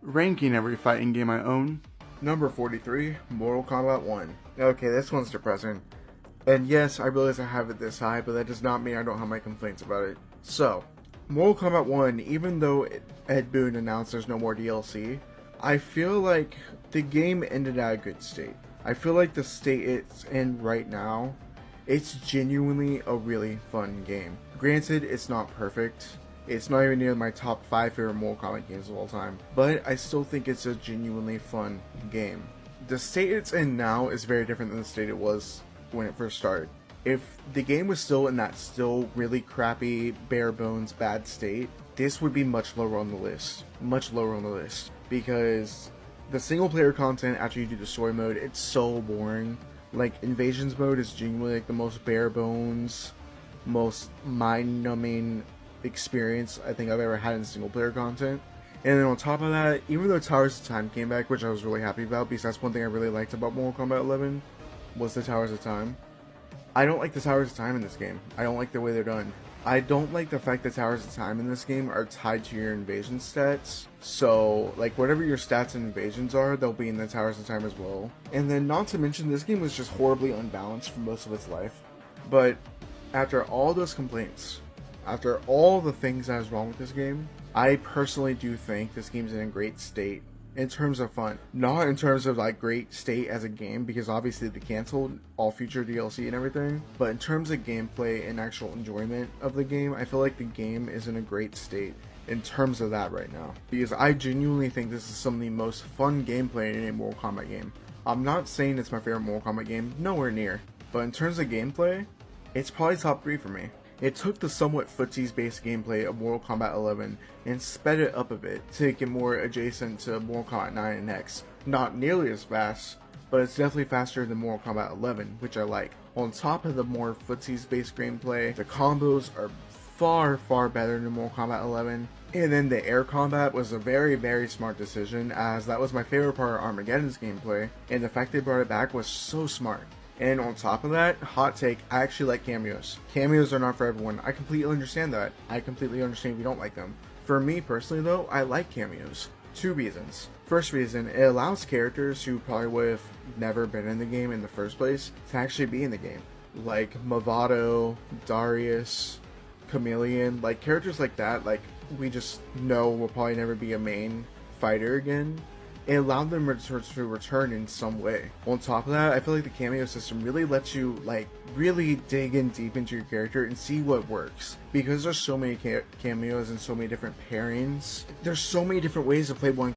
ranking every fighting game I own. Number 43, Mortal Kombat 1. Okay, this one's depressing. And yes, I realize I have it this high, but that does not mean I don't have my complaints about it. So, Mortal Kombat 1, even though Ed Boon announced there's no more DLC, I feel like the game ended at a good state. I feel like the state it's in right now, it's genuinely a really fun game. Granted, it's not perfect. It's not even near my top 5 favorite Mortal Kombat games of all time, but I still think it's a genuinely fun game. The state it's in now is very different than the state it was when it first started. If the game was still in that still really crappy, bare bones, bad state, this would be much lower on the list. Much lower on the list. Because the single player content after you do the story mode, it's so boring. Like, Invasions mode is genuinely like the most bare bones, most mind-numbing experience I think I've ever had in single player content. And then on top of that, even though Towers of Time came back, which I was really happy about because that's one thing I really liked about Mortal Kombat 11, was the Towers of Time. I don't like the Towers of Time in this game. I don't like the way they're done. I don't like the fact that Towers of Time in this game are tied to your invasion stats. So, like, whatever your stats and invasions are, they'll be in the Towers of Time as well. And then, not to mention, this game was just horribly unbalanced for most of its life. But, after all those complaints, after all the things that is wrong with this game, I personally do think this game's in a great state in terms of fun. Not in terms of like great state as a game, because obviously they canceled all future DLC and everything, but in terms of gameplay and actual enjoyment of the game, I feel like the game is in a great state in terms of that right now. Because I genuinely think this is some of the most fun gameplay in a Mortal Kombat game. I'm not saying it's my favorite Mortal Kombat game, nowhere near, but in terms of gameplay, it's probably top 3 for me. It took the somewhat footsies-based gameplay of Mortal Kombat 11 and sped it up a bit to make it more adjacent to Mortal Kombat 9 and X. Not nearly as fast, but it's definitely faster than Mortal Kombat 11, which I like. On top of the more footsies-based gameplay, the combos are far, far better than Mortal Kombat 11. And then the air combat was a very, very smart decision, as that was my favorite part of Armageddon's gameplay, and the fact they brought it back was so smart. And on top of that, hot take, I actually like cameos. Cameos are not for everyone. I completely understand that. I completely understand if you don't like them. For me personally though, I like cameos. 2 reasons. First reason, it allows characters who probably would have never been in the game in the first place to actually be in the game. Like Movado, Darius, Chameleon, like characters like that, like we just know will probably never be a main fighter again. It allowed them to return in some way. On top of that, I feel like the cameo system really lets you like really dig in deep into your character and see what works. Because there's so many cameos and so many different pairings, there's so many different ways to play one